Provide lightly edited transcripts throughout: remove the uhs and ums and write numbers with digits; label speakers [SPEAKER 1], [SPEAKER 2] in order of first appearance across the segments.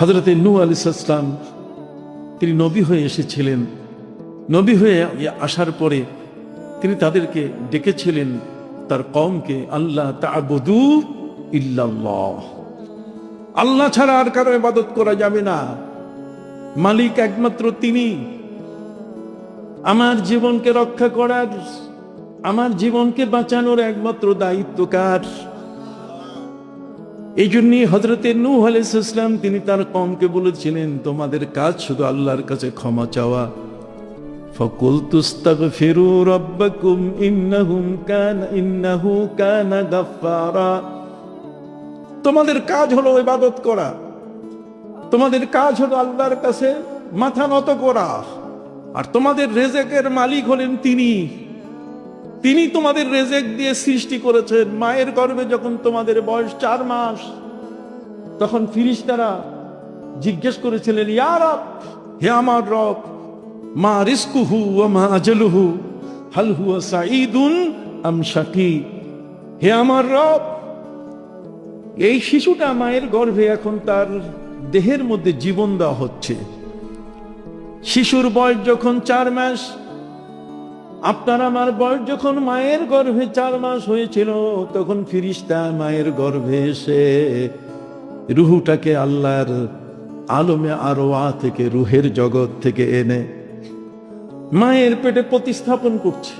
[SPEAKER 1] হযরত নূহ আলাইহিস সালাম তিনি নবী হয়ে এসেছিলেন। নবী হয়ে আসার পরে তিনি তাদেরকে ডেকেছিলেন, তার কওমকে, আল্লাহ তা'বুদু ইল্লাল্লাহ, আল্লাহ ছাড়া আর কারো ইবাদত করা যাবে না, মালিক একমাত্র তিনি। আমার জীবনকে রক্ষা করার, আমার জীবনকে বাঁচানোর একমাত্র দায়িত্ব কার? এই জন্যই হযরতে নূহ আলাইহিস সালাম তিনি তার কওমকে বলেছিলেন, তোমাদের কাজ শুধু আল্লাহর কাছে ক্ষমা চাওয়া। ফাকুলতু আস্তাগফিরু রাব্বাকুম ইন্নাহু কানা গাফফারা। তোমাদের কাজ হলো ইবাদত করা, তোমাদের কাজ হলো আল্লাহর কাছে মাথা নত করা, আর তোমাদের রেজেকের মালিক হলেন তিনি। তিনি তোমাদের রেজেক দিয়ে সৃষ্টি করেছেন। মায়ের গর্ভে যখন তোমাদের বয়স 4 মাস, তখন ফেরেশতারা জিজ্ঞেস করেছিলেন, ইয়া রব, হে আমার রব, মা রিজকুহু ওয়া মা আজালুহু হাল হুয়া সাঈদুন আম শাকী। হে আমার রব, এই শিশুটা মায়ের গর্ভে এখন তার দেহের মধ্যে জীবন দেওয়া হচ্ছে। শিশুর বয়স যখন 4 মাস, আপনার আমার বয়স যখন মায়ের গর্ভে 4 মাস হয়েছিল, তখন ফেরেশতা মায়ের গর্ভে এসে রুহুটাকে আল্লাহর আলমে আরওয়া থেকে, রুহের জগৎ থেকে এনে মায়ের পেটে প্রতিস্থাপন করছে।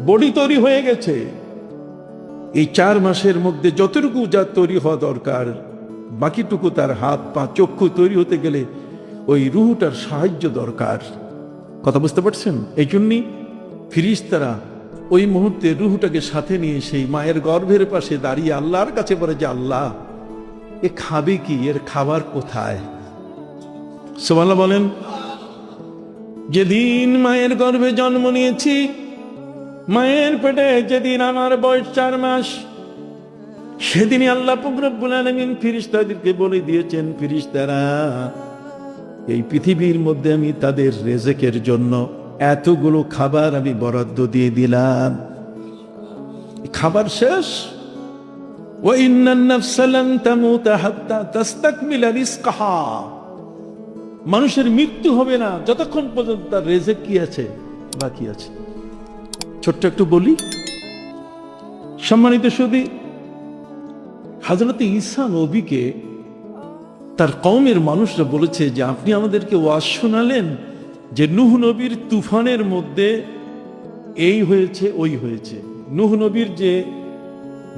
[SPEAKER 1] বডি তৈরি হয়ে গেছে। এই 4 মাসের মধ্যে যতটুকু যা তৈরি হওয়া দরকার, বাকিটুকু তার হাত পা চক্ষু তৈরি হতে গেলে ওই রুহটার সাহায্য দরকার। কথা বুঝতে পারছেন? এই জন্যই ফেরেশতারা ওই মুহূর্তে রুহটাকে সাথে নিয়ে সেই মায়ের গর্ভের পাশে দাঁড়িয়ে আল্লাহর কাছে বলে যে, আল্লাহ, এ খাবে কি? এর খাবার কোথায়? সুবহানাল্লাহ বলেন। যেদিন মায়ের গর্ভে জন্ম নিয়েছি, মায়ের পেটে যেদিন আমার বয়স 4 মাস, সেদিনই আল্লাহ পাক রব্বুল আলামিন ফেরেশতাদেরকে বলে দিয়েছেন, ফেরেশতারা, এই পৃথিবীর মধ্যে আমি তাদের রিজেকের জন্য এতগুলো খাবার আমি বরাদ্দ দিয়ে দিলাম। খাবার শেষ। ওয়া ইন্নান নাফসা লান তামুতা হাত্তা তাস্তাকমিলা রিজকাহা। মানুষের মৃত্যু হবে না যতক্ষণ পর্যন্ত তার রিজেক কি আছে, বাকি আছে। ছোট্ট একটু বলি, সম্মানিত সুধী, হযরত ঈসা নবীকে তার কওমের মানুষরা বলেছে যে, আপনি আমাদেরকে ওয়াজ শোনালেন যে নূহ নবীর তুফানের মধ্যে এই হয়েছে, ওই হয়েছে। নূহ নবীর যে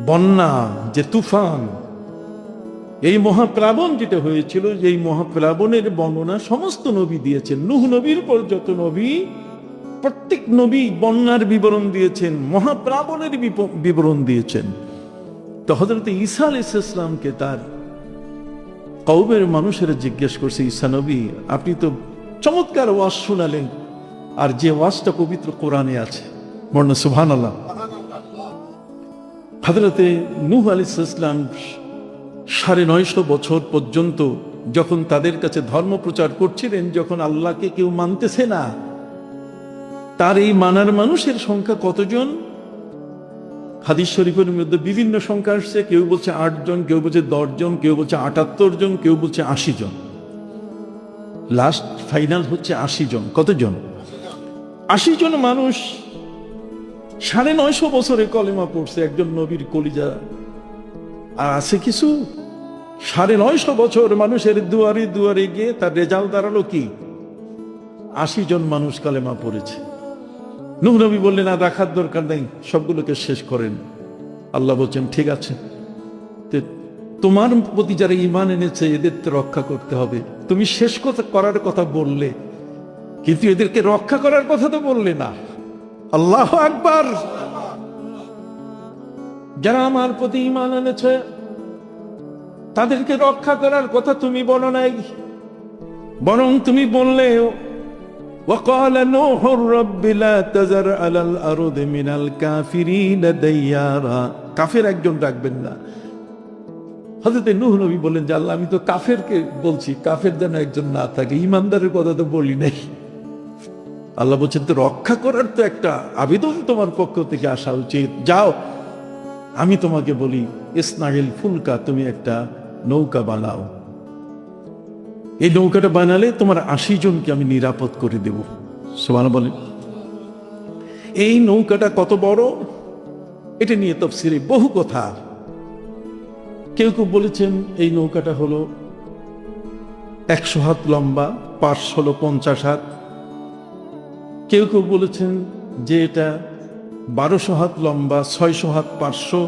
[SPEAKER 1] বন্যা, যে তুফান, এই মহাপ্লাবন যেটা হয়েছিল, এই মহাপ্লাবনের বর্ণনা সমস্ত নবী দিয়েছেন। নূহ নবীর পর যত নবী, প্রত্যেক নবী বন্যার বিবরণ দিয়েছেন, মহাপ্লাবনের বিবরণ দিয়েছেন। তো হযরত ঈসা আলাইহিস সালামকে তার কওমের মানুষেরা জিজ্ঞেস করছে, ঈসা নবী, আপনি তো চমৎকার ওয়াজ শোনালেন, আর যে ওয়াজটা পবিত্র কোরআনে আছে, বলুন সুবহানাল্লাহ। হযরত নূহ আলাইহিস সালাম 950 বছর পর্যন্ত যখন তাদের কাছে ধর্ম প্রচার করছিলেন, যখন আল্লাহকে কেউ মানতেছে না, তার এই মানার মানুষের সংখ্যা কতজন? হাদিস শরীফের মধ্যে বিভিন্ন সংখ্যা আসছে। কেউ বলছে 8 জন, কেউ বলছে 10 জন, কেউ বলছে 78 জন, কেউ বলছে 80 জন। লাস্ট ফাইনাল হচ্ছে 80 জন। কতজন? 80 জন মানুষ 950 বছরে কলেমা পড়ছে একজন নবীর কলিজা। আর আছে কিছু 950 বছর মানুষের দুয়ারে দুয়ারে গিয়ে তার রেজাল্ট দাঁড়ালো কি? 80 জন মানুষ কলেমা পড়েছে। নূহ নবী বললেন, আর রাখার দরকার নেই, সবগুলোকে শেষ করেন। আল্লাহ বলছেন, ঠিক আছে, তোমার প্রতি যারা ঈমান এনেছে এদের তো রক্ষা করতে হবে। তুমি শেষ করার কথা বললে, কিন্তু এদেরকে রক্ষা করার কথা তো বললে না। আল্লাহু আকবার। যারা আমার প্রতি ঈমান এনেছে তাদেরকে রক্ষা করার কথা তুমি বলো নাই, বরং তুমি বললে, وقال نوح رب لا تذر على الأرض من الكافرين ديارا। কাফের একজন রাখবেন না। হযরত নূহ নবী বললেন যে, আল্লাহ, আমি তো কাফেরকে বলছি, কাফের যেন একজন না থাকে, ঈমানদারের কথা তো বলি নাই। আল্লাহ বলছেন, তো রক্ষা করার তো একটা আবেদন তোমার পক্ষ থেকে আসা উচিত। যাও, আমি তোমাকে বলি, ইসনাইল ফুলকা, তুমি একটা নৌকা বানাও। এই নৌকাটা বানালে তোমার 80 জনকে আমি নিরাপদ করে দেব। সুবহানাল্লাহ বলেন। এই নৌকাটা কত বড়, এটা নিয়ে তাফসীরে বহু কথা। কেউ কেউ বলেছেন এই নৌকাটা হলো 100 হাত লম্বা, পাশ হলো 50 হাত। কেউ কেউ বলেছেন যে এটা 1200 হাত লম্বা, 600 হাত 500।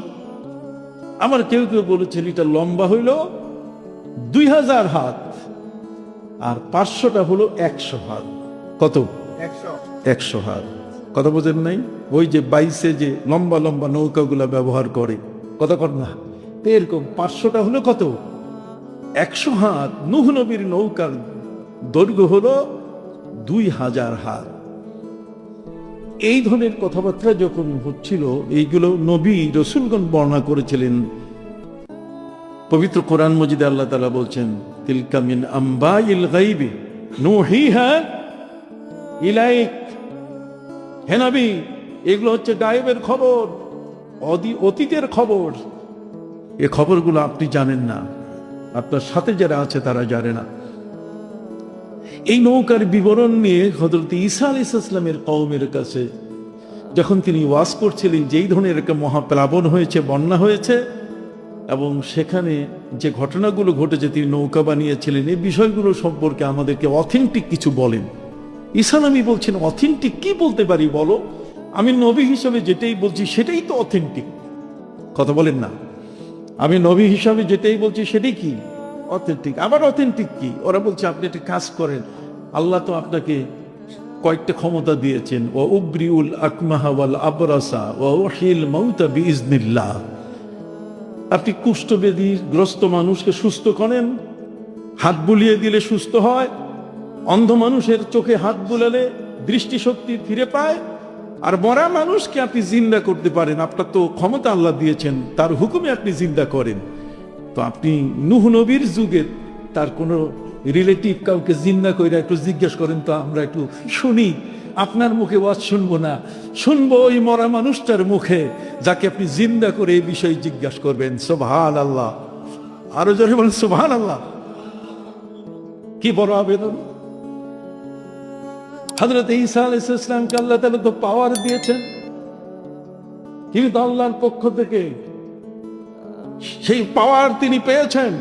[SPEAKER 1] আবার কেউ কেউ বলেছেন এটা লম্বা হইল 2000 হাত, আর 500টা হলো 100 হাত। কত? 100 হাত। কথা বোঝেন নাই? ওই যে 22-এ যে লম্বা লম্বা নৌকাগুলা ব্যবহার করে, কথা কর না, তো এরকম 500টা হলো কত? 100 হাত। নূহ নবীর নৌকার দৈর্ঘ্য হলো 2000 হাত। এই ধরনের কথাবার্তা যখন হচ্ছিল, এইগুলো নবী রসুলগণ বর্ণনা করেছিলেন। পবিত্র কোরআন মজিদে আল্লাহ তাআলা বলছেন, তিলকা মিন আম্বাইল গায়বি নূহিহা ইলাইক। হে নবী, এগুলো হচ্ছে গায়েবের খবর, অতীতের খবর। এ খবরগুলো আপনি জানেন না, আপনার সাথে যারা আছে তারা জানে না। এই নৌকার বিবরণ নিয়ে হযরত ঈসা আলাইহিস সালামের কওমের কাছে যখন তিনি ওয়াজ করছিলেন, যেই ধরনের একটা মহাপ্লাবন হয়েছে, বন্যা হয়েছে, এবং সেখানে যে ঘটনাগুলো ঘটেছে, তিনি নৌকা বানিয়েছিলেন, এই বিষয়গুলো সম্পর্কে আমাদেরকে অথেন্টিক কিছু বলেন। ঈসা নবী বলছেন, অথেন্টিক কি বলতে পারি বলো? আমি নবী হিসাবে যেটাই বলছি সেটাই তো অথেন্টিক। কথা বলেন না? আমি নবী হিসাবে যেটাই বলছি সেটাই কি অথেন্টিক। আবার অথেন্টিক কি? ওরা বলছে আপনি একটা কাজ করেন, আল্লাহ তো আপনাকে কয়েকটা ক্ষমতা দিয়েছেন, ওয়া উবরিউল আকমাহা ওয়াল আবরাসা ওয়া উহিল মাউতা বিইজনিল্লাহ। আপনি কুষ্ঠব্যাধিগ্রস্ত মানুষকে সুস্থ করেন, হাত বুলিয়ে দিলে সুস্থ হয়। অন্ধ মানুষের চোখে হাত বুলালে দৃষ্টিশক্তি ফিরে পায়। আর মরা মানুষকে আপনি জিন্দা করতে পারেন, আপনার তো ক্ষমতা আল্লাহ দিয়েছেন, তার হুকুমে আপনি জিন্দা করেন। তো আপনি নূহ নবীর যুগে তার কোনো রিলেটিভ কাউকে জিন্দা করে একটু জিজ্ঞেস করেন তো, আমরা একটু শুনি। আপনার মুখে ওয়াজ শুনবো না, শুনবো ওই মরা মানুষটার মুখে, যাকে আপনি জিন্দা করে এই বিষয়ে জিজ্ঞাসা করবেন। সুবহানাল্লাহ। আরো জোরে বলেন সুবহানাল্লাহ। কি বড় আবেদন! হযরত ঈসা আলাইহিস সালামকে আল্লাহ তাআলা তো পাওয়ার দিয়েছেন, তিনি তো আল্লাহর পক্ষ থেকে সেই পাওয়ার তিনি পেয়েছেন।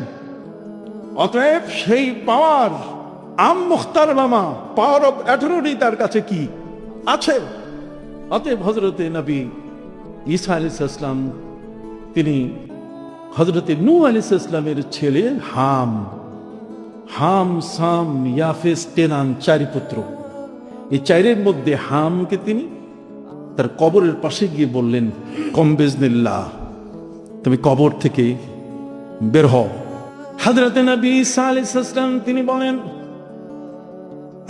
[SPEAKER 1] অতএব সেই পাওয়ার মুখতারলামা, পাওয়ার অফ অ্যাটর্নি তার কাছে কি আছে। অতএব হযরতে নবী ঈসা আলাইহিস সালাম তিনি হযরতে নূহ আলাইহিস সালামের ছেলে হাম, সাম, ইয়াফেস, কেনান, 4 পুত্র। এই 4-এর মধ্যে হামকে তিনি তার কবরের পাশে গিয়ে বললেন, কম বিজনিল্লাহ, তুমি কবর থেকে বের হও। হযরতে নবী ঈসা আলাইহিস সালাম তিনি বলেন,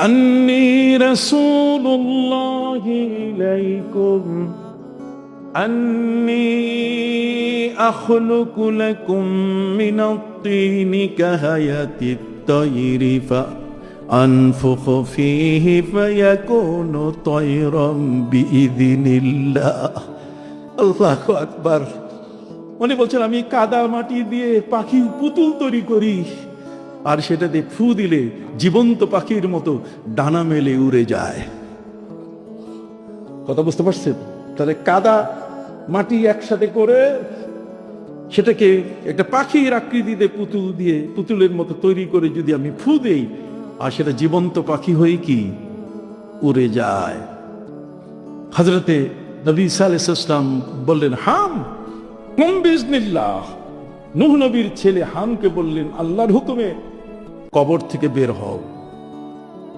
[SPEAKER 1] আন্নী রাসূলুল্লাহি ইলাইকুম আন্নী আখলুকু লাকুম মিনাত তিনি কাহায়াতিত তায়রি আনফুখু ফীহি ফায়াকুনু তায়রাম বিইযনিল্লাহ। আল্লাহু আকবার। উনি বলছেন, আমি কাদা মাটি দিয়ে পাখি পুতুল তৈরি করি, আর সেটাতে ফু দিলে জীবন্ত পাখির মতো ডানা মেলে উড়ে যায়। কথা বুঝতে পারছেন? তাহলে কাদা মাটি একসাথে করে সেটাকে একটা পাখির আকৃতিতে পুতুল দিয়ে পুতুলের মতো তৈরি করে যদি আমি ফু দেই, আর সেটা জীবন্ত পাখি হয়ে কি উড়ে যায়। হযরতে নবী ঈসা আলাইহিস সালাম বললেন, হাম কুম বিজনিল্লাহ। নূহ নবীর ছেলে হামকে বললেন, আল্লাহর হুকুমে কবর থেকে বের হও।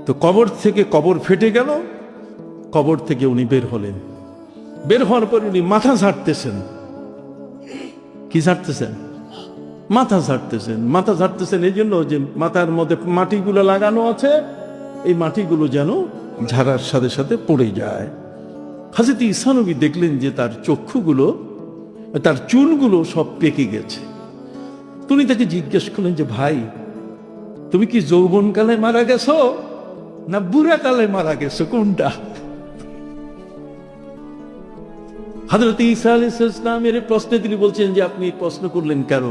[SPEAKER 1] তো কবর থেকে, কবর ফেটে গেল, কবর থেকে উনি বের হলেন। বের হওয়ার পর উনি মাথা ঝাড়তেছেন। কি ঝাড়তেছেন? মাথা ঝাড়তেছেন। মাথা ঝাড়তেছেন এই জন্য যে মাথার মধ্যে মাটিগুলো লাগানো আছে, এই মাটিগুলো যেন ঝাড়ার সাথে সাথে পড়ে যায়। হযরত ঈসা নবী দেখলেন যে তার চক্ষুগুলো, তার চুলগুলো সব পেকে গেছে। তিনি তাকে জিজ্ঞেস করলেন যে, ভাই, তুমি কি যৌবনকালে মারা গেছো না বুড়া কালে মারা গেছো, কোনটা? হযরত ঈসা আলাইহিস সালামের প্রশ্নে তিনি বলছেন যে, আপনি প্রশ্ন করলেন কেন?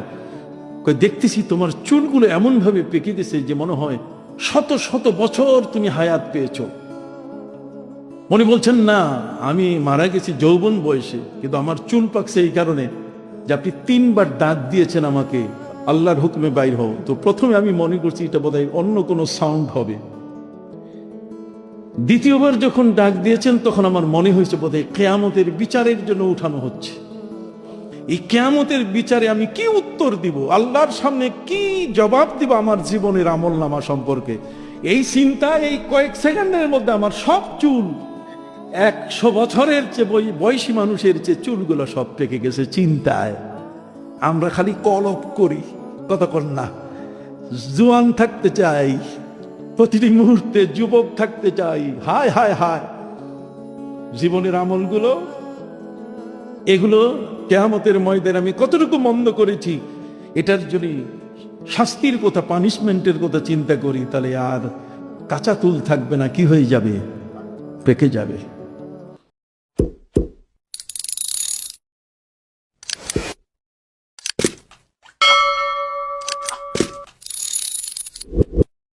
[SPEAKER 1] দেখতেছি তোমার চুলগুলো এমন ভাবে পেকে গেছে যে মনে হয় শত শত বছর তুমি হায়াত পেয়েছো। উনি বলছেন, না, আমি মারা গেছি যৌবন বয়সে, কিন্তু আমার চুল পাকছে এই কারণে যে আপনি 3 বার ডাক দিয়েছেন আমাকে আল্লাহর হুকুমে বাইর হও। তো প্রথমে আমি মনে করছি এটা বোধহয় অন্য কোনো সাউন্ড হবে। দ্বিতীয়বার যখন ডাক দিয়েছেন তখন আমার মনে হয়েছে বোধহয় কিয়ামতের বিচারের জন্য উঠানো হচ্ছে। এই কিয়ামতের বিচারে আমি কি উত্তর দিব, আল্লাহর সামনে কি জবাব দিব আমার জীবনের আমলনামা সম্পর্কে, এই চিন্তা এই কয়েক সেকেন্ডের মধ্যে আমার সব চুল 100 বছরের চেয়ে বয়সী মানুষের চেয়ে চুলগুলো সব পেকে গেছে চিন্তায়। আমরা খালি কলপ করি, কতক্ষণ না জোয়ান থাকতে চাই, প্রতিটি মুহূর্তে যুবক থাকতে চাই। হায় হায় হায়, জীবনের আমলগুলো এগুলো কিয়ামতের ময়দানে আমি কতটুকু মন্দ করেছি, এটার জন্য শাস্তির কথা, পানিশমেন্টের কথা চিন্তা করি, তাহলে আর কাঁচা চুল থাকবে না, কি হয়ে যাবে, পেকে যাবে।